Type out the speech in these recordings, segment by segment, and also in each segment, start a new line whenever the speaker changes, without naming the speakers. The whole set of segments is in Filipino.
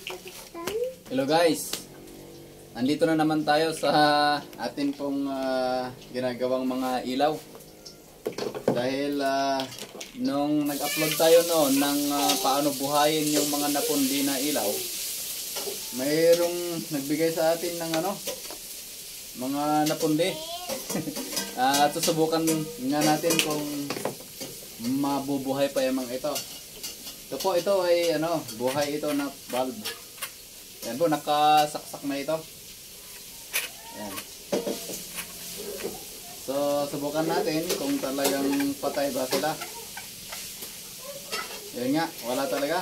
Hello guys, nandito na naman tayo sa atin pong ginagawang mga ilaw. Dahil nung nag-upload tayo noon ng paano buhayin yung mga napundi na ilaw, mayroong nagbigay sa atin ng mga napundi. At susubukan nga natin kung mabubuhay pa yung mga ito. Ito ay buhay ito na bulb. Yan po, nakasaksak na ito. Yan. So, subukan natin kung talagang patay ba sila. Yan nga, wala talaga.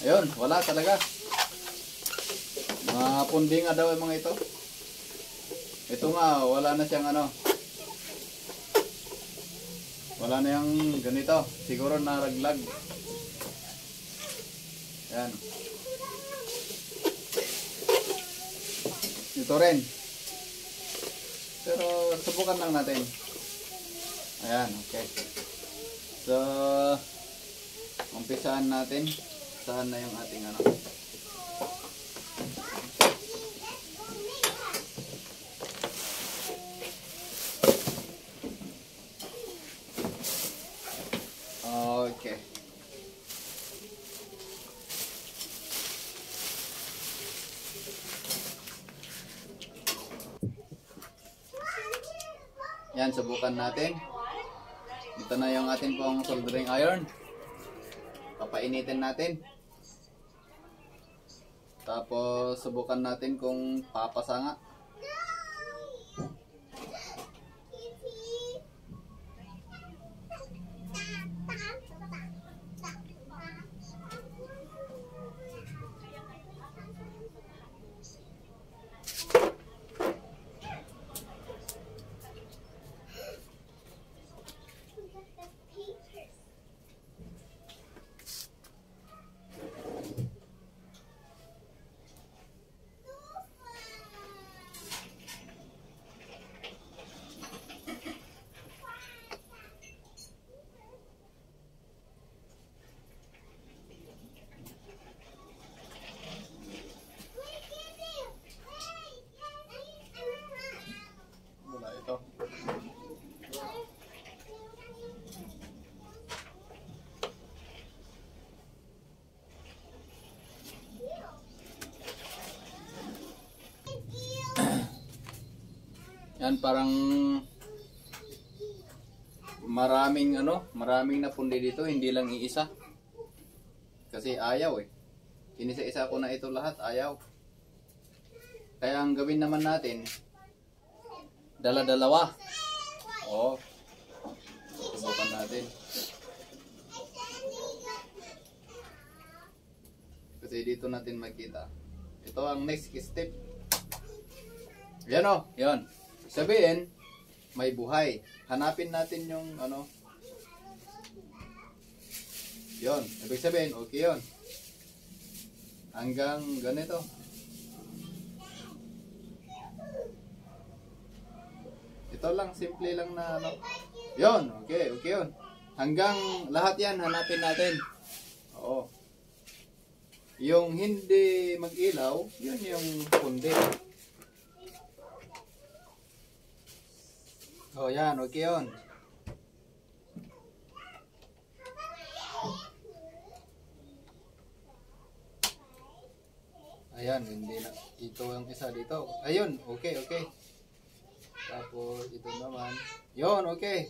Ayun, wala talaga. Mapundi nga daw yung mga ito. Ito nga, wala na siyang wala na yung ganito. Siguro naraglag. Yan. Ito rin. Pero subukan lang natin. Ayan, okay. So, umpisaan natin. Saan na yung ating Okay. Yan, subukan natin. Ito na yung ating pong soldering iron. Papainitin natin. Tapos subukan natin kung papasa nga. Yan, parang maraming napundi dito, hindi lang iisa. Kasi ayaw Inisa-isa ko na ito lahat, ayaw. Kaya ang gawin naman natin, dala-dalawa. Subukan natin. Kasi dito natin makita. Ito ang next step. Yan yan. Sabihin, may buhay. Hanapin natin yung yon. Ibig sabihin, okay yon. Hanggang ganito. Ito lang, simple lang na yon, okay yon. Hanggang lahat yan, hanapin natin. Oo. Yung hindi mag-ilaw, yun yung pundi. Yan, okay yun. Ayan, hindi na. Ito yung isa dito. Ayun, okay. Tapos, ito naman. Yun, okay.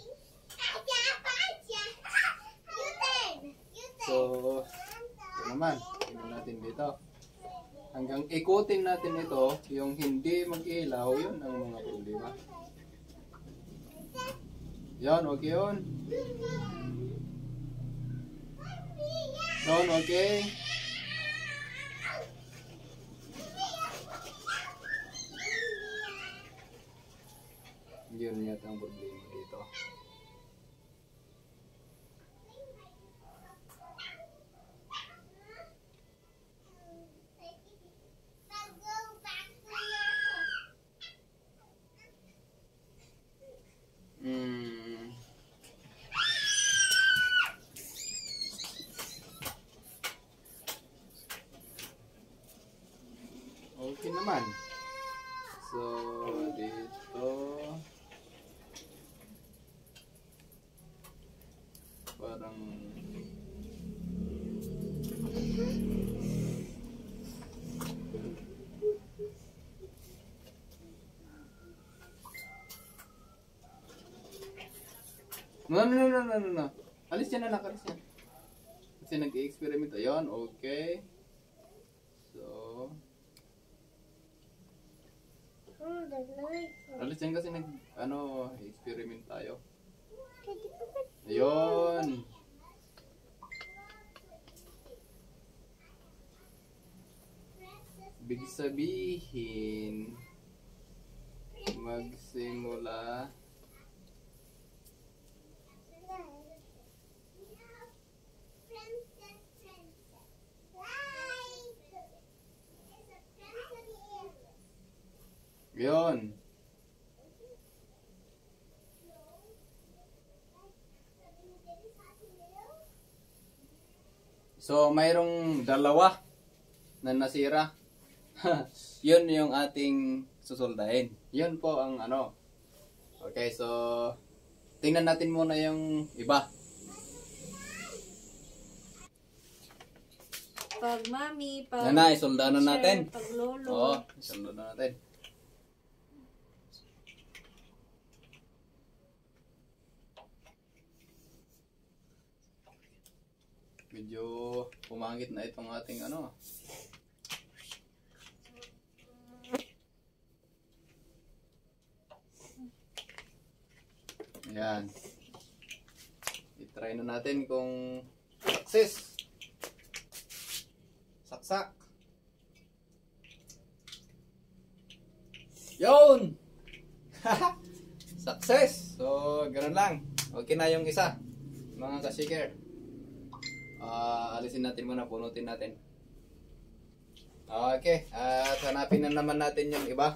So, ito naman. Tingnan natin dito. Hanggang ikutin natin ito, yung hindi mag-ilaw, yun ang mga problema. Yan, okay yun. Yun, okay. Yun yata ang problema dito. No, no, no, no, no, no, no. Alis yan anak, alis yan. Kasi nag-i-experiment. Ayun, okay. So, alis yan kasi experiment tayo. Ayun. Ibig sabihin, magsimula yun. So, mayroong dalawa na nasira. Yun yung ating susoldahin. Yun po ang ano. Okay, so tingnan natin muna yung iba.
Pag mami, pag
Yan na, isolda na natin.
pag lolo.
Oo, isolda na natin. Medyo pumangit na itong ating ano. Ayan. I-try na natin kung success. Saksak. Yun! Success! So, ganoon lang. Okay na yung isa. Mga ka-shaker. Alisin natin muna. Punutin natin. Okay. At hanapin na naman natin yung iba.